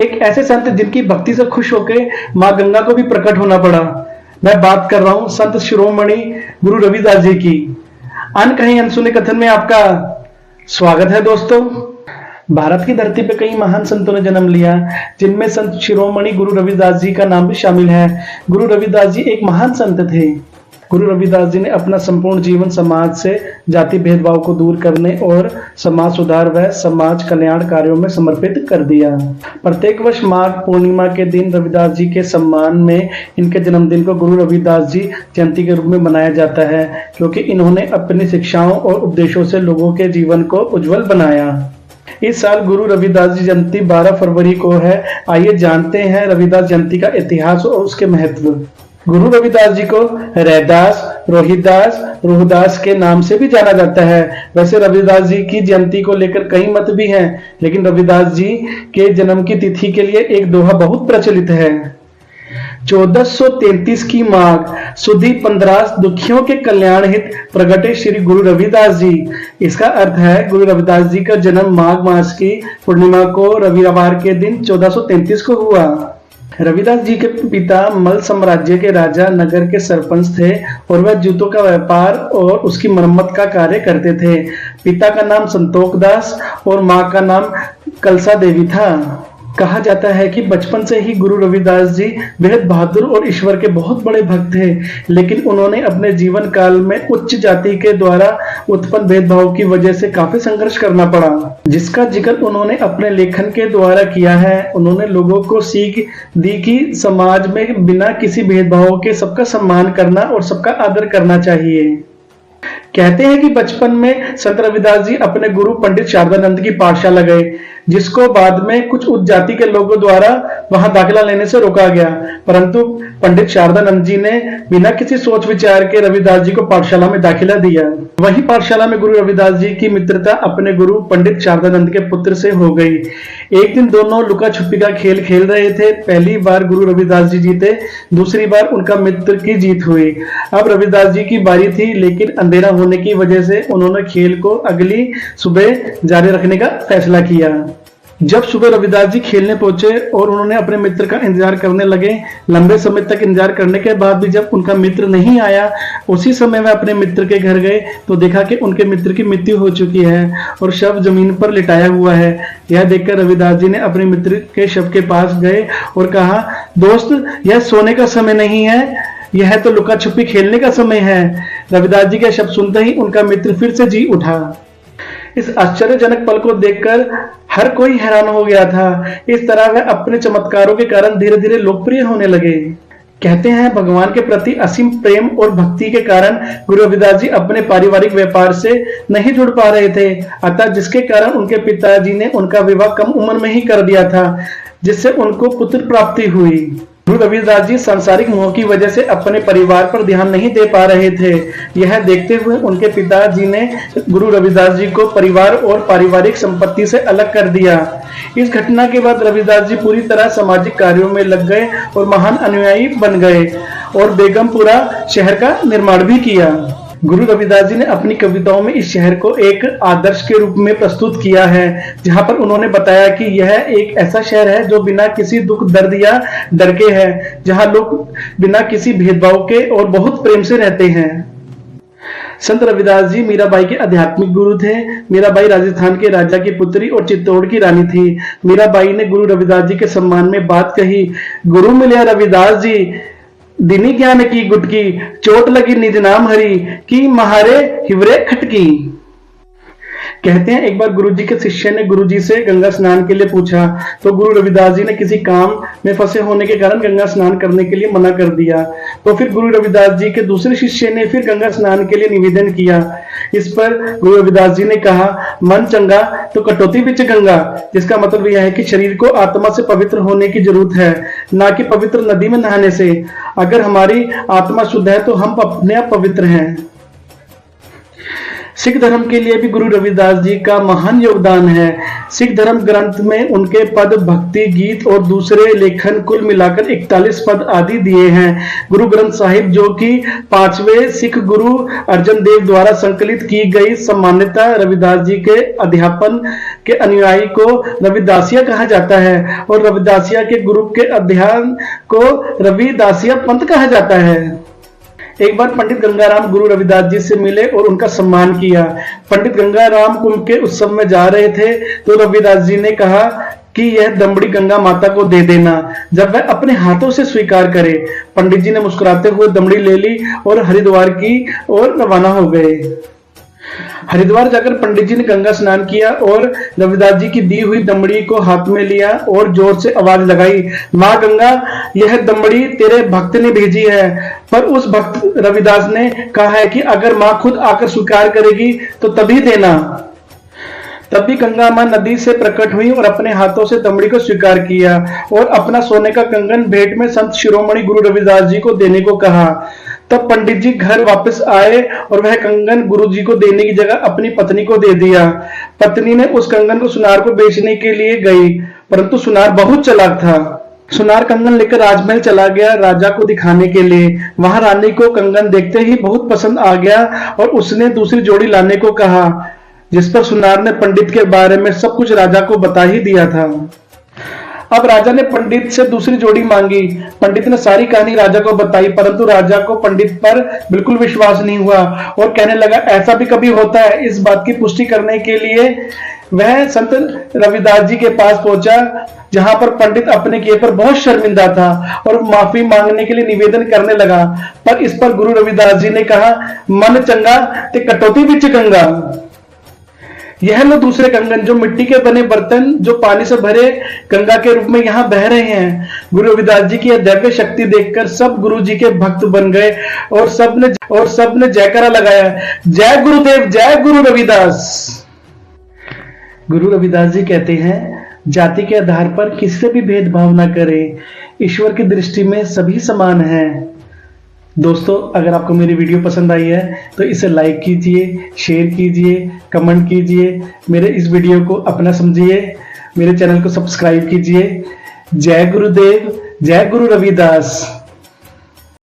एक ऐसे संत जिनकी भक्ति से खुश होकर मां गंगा को भी प्रकट होना पड़ा। मैं बात कर रहा हूं संत शिरोमणि गुरु रविदास जी की। अन कहीं अनसुने कथन में आपका स्वागत है दोस्तों। भारत की धरती पर कई महान संतों ने जन्म लिया, जिनमें संत शिरोमणि गुरु रविदास जी का नाम भी शामिल है। गुरु रविदास जी एक महान संत थे। गुरु रविदास जी ने अपना संपूर्ण जीवन समाज से जाति भेदभाव को दूर करने और समाज सुधार व समाज कल्याण कार्यों में समर्पित कर दिया। प्रत्येक वर्ष माघ पूर्णिमा के दिन रविदास जी के सम्मान में इनके जन्मदिन को गुरु रविदास जी जयंती के रूप में मनाया जाता है, क्योंकि इन्होंने अपनी शिक्षाओं और उपदेशों से लोगों के जीवन को उज्जवल बनाया। इस साल गुरु रविदास जी जयंती 12 फरवरी को है। आइए जानते हैं रविदास जयंती का इतिहास और उसके महत्व। गुरु रविदास जी को रैदास, रोहिदास, रोहदास के नाम से भी जाना जाता है। वैसे रविदास जी की जयंती को लेकर कई मत भी हैं, लेकिन रविदास जी के जन्म की तिथि के लिए एक दोहा बहुत प्रचलित है। 1433 की माघ सुदी 15 दुखियों के कल्याण हित प्रगटे श्री गुरु रविदास जी। इसका अर्थ है गुरु रविदास जी का जन्म माघ मास की पूर्णिमा को रविवार के दिन 1433 को हुआ। रविदास जी के पिता मल साम्राज्य के राजा नगर के सरपंच थे और वह जूतों का व्यापार और उसकी मरम्मत का कार्य करते थे। पिता का नाम संतोख दास और मां का नाम कलसा देवी था। कहा जाता है कि बचपन से ही गुरु रविदास जी बेहद बहादुर और ईश्वर के बहुत बड़े भक्त थे, लेकिन उन्होंने अपने जीवन काल में उच्च जाति के द्वारा उत्पन्न भेदभाव की वजह से काफी संघर्ष करना पड़ा, जिसका जिक्र उन्होंने अपने लेखन के द्वारा किया है। उन्होंने लोगों को सीख दी कि समाज में बिना किसी भेदभाव के सबका सम्मान करना और सबका आदर करना चाहिए। कहते हैं कि बचपन में संत रविदास जी अपने गुरु पंडित शारदानंद की पाठशाला गए, जिसको बाद में कुछ उच्च जाति के लोगों द्वारा वहां दाखिला लेने से रोका गया, परंतु पंडित शारदानंद जी ने बिना किसी सोच विचार के रविदास जी को पाठशाला में दाखिला दिया। वही पाठशाला में गुरु रविदास जी की मित्रता अपने गुरु पंडित शारदानंद के पुत्र से हो गई। एक दिन दोनों लुका छुपी का खेल खेल रहे थे। पहली बार गुरु रविदास जी जीते, दूसरी बार उनका मित्र की जीत हुई। अब रविदास जी की बारी थी, लेकिन अंधेरा होने की वजह से उन्होंने खेल को अगली सुबह जारी रखने का फैसला किया। जब सुबह रविदास जी खेलने पहुंचे और उन्होंने अपने मित्र का इंतजार करने लगे, लंबे समय तक इंतजार करने के बाद भी जब उनका मित्र नहीं आया, उसी समय वह अपने मित्र के घर गए तो देखा कि उनके मित्र की मृत्यु हो चुकी है और शव जमीन पर लिटाया हुआ है। यह देखकर रविदास जी ने अपने मित्र के शव के पास गए और कहा, दोस्त, यह सोने का समय नहीं है, यह तो लुका छुपी खेलने का समय है। रविदास जी के शब्द सुनते ही उनका मित्र फिर से जी उठा। इस आश्चर्यजनक पल को देखकर हर कोई हैरान हो गया था। इस तरह वह अपने चमत्कारों के कारण धीरे धीरे लोकप्रिय होने लगे। कहते हैं भगवान के प्रति असीम प्रेम और भक्ति के कारण गुरु रविदास जी अपने पारिवारिक व्यापार से नहीं जुड़ पा रहे थे, अतः जिसके कारण उनके पिताजी ने उनका विवाह कम उम्र में ही कर दिया था, जिससे उनको पुत्र प्राप्ति हुई। गुरु रविदास जी सांसारिक मोह की वजह से अपने परिवार पर ध्यान नहीं दे पा रहे थे। यह देखते हुए उनके पिताजी ने गुरु रविदास जी को परिवार और पारिवारिक संपत्ति से अलग कर दिया। इस घटना के बाद रविदास जी पूरी तरह सामाजिक कार्यों में लग गए और महान अनुयायी बन गए और बेगमपुरा शहर का निर्माण भी किया। गुरु रविदास जी ने अपनी कविताओं में इस शहर को एक आदर्श के रूप में प्रस्तुत किया है, जहां पर उन्होंने बताया कि यह एक ऐसा शहर है जो बिना किसी दुख दर्द या डर के है, जहां लोग बिना किसी भेदभाव के और बहुत प्रेम से रहते हैं। संत रविदास जी मीराबाई के आध्यात्मिक गुरु थे। मीराबाई राजस्थान के राजा की पुत्री और चित्तौड़ की रानी थी। मीराबाई ने गुरु रविदास जी के सम्मान में बात कही, गुरु मिले रविदास जी, दिनी ज्ञान की गुटकी, चोट लगी निज नाम हरि की, महारे हिवरे खटकी। कहते हैं एक बार गुरुजी के शिष्य ने गुरुजी से गंगा स्नान के लिए पूछा, तो गुरु रविदास जी ने किसी काम में फंसे होने के कारण गंगा स्नान करने के लिए मना कर दिया। तो फिर गुरु रविदास जी के दूसरे शिष्य ने फिर गंगा स्नान के लिए निवेदन किया। इस पर गुरु रविदास जी ने कहा, मन चंगा तो कटौती बिच गंगा, जिसका मतलब यह है कि शरीर को आत्मा से पवित्र होने की जरूरत है, ना कि पवित्र नदी में नहाने से। अगर हमारी आत्मा शुद्ध है तो हम अपने आप पवित्र हैं। सिख धर्म के लिए भी गुरु रविदास जी का महान योगदान है। सिख धर्म ग्रंथ में उनके पद, भक्ति गीत और दूसरे लेखन कुल मिलाकर 41 पद आदि दिए हैं। गुरु ग्रंथ साहिब, जो कि 5वें सिख गुरु अर्जन देव द्वारा संकलित की गई, सामान्यतः रविदास जी के अध्यापन के अनुयायी को रविदासिया कहा जाता है और रविदासिया के गुरु के अध्ययन को रविदासिया पंथ कहा जाता है। एक बार पंडित गंगाराम गुरु रविदास जी से मिले और उनका सम्मान किया। पंडित गंगाराम कुंभ के उत्सव में जा रहे थे तो रविदास जी ने कहा कि यह दमड़ी गंगा माता को दे देना, जब वह अपने हाथों से स्वीकार करे। पंडित जी ने मुस्कुराते हुए दमड़ी ले ली और हरिद्वार की ओर रवाना हो गए। हरिद्वार जाकर पंडित जी ने गंगा स्नान किया और रविदास जी की दी हुई दमड़ी को हाथ में लिया और जोर से आवाज लगाई, मां गंगा, यह दमड़ी तेरे भक्त ने भेजी है। पर उस भक्त रविदास ने कहा है कि अगर मां खुद आकर स्वीकार करेगी तो तभी देना। तब भी गंगा मां नदी से प्रकट हुई और अपने हाथों से दमड़ी को स्वीकार किया और अपना सोने का कंगन भेंट में संत शिरोमणि गुरु रविदास जी को देने को कहा। तब पंडित जी घर वापस आए और वह कंगन गुरु जी को देने की जगह अपनी पत्नी को दे दिया। पत्नी ने उस कंगन को सुनार को बेचने के लिए गई, परंतु सुनार बहुत चालाक था। सुनार कंगन लेकर राजमहल चला गया राजा को दिखाने के लिए। वहां रानी को कंगन देखते ही बहुत पसंद आ गया और उसने दूसरी जोड़ी लाने को कहा, जिस पर सुनार ने पंडित के बारे में सब कुछ राजा को बता ही दिया था। अब राजा ने पंडित से दूसरी जोड़ी मांगी। पंडित ने सारी कहानी राजा को बताई, परंतु राजा को पंडित पर बिल्कुल विश्वास नहीं हुआ और कहने लगा, ऐसा भी कभी होता है। इस बात की पुष्टि करने के लिए वह संत रविदास जी के पास पहुंचा, जहां पर पंडित अपने किए पर बहुत शर्मिंदा था और माफी मांगने के लिए निवेदन करने लगा। पर इस पर गुरु रविदास जी ने कहा, मन चंगा ते कटौती विच गंगा। यह लो दूसरे कंगन, जो मिट्टी के बने बर्तन जो पानी से भरे गंगा के रूप में यहाँ बह रहे हैं। गुरु रविदास जी की यह दिव्य शक्ति देखकर सब गुरु जी के भक्त बन गए और सब ने जयकारा लगाया, जय गुरुदेव, जय गुरु रविदास। गुरु रविदास जी कहते हैं, जाति के आधार पर किसी से भी भेदभाव न करें, ईश्वर की दृष्टि में सभी समान हैं। दोस्तों, अगर आपको मेरी वीडियो पसंद आई है तो इसे लाइक कीजिए, शेयर कीजिए, कमेंट कीजिए, मेरे इस वीडियो को अपना समझिए, मेरे चैनल को सब्सक्राइब कीजिए। जय गुरुदेव, जय गुरु रविदास।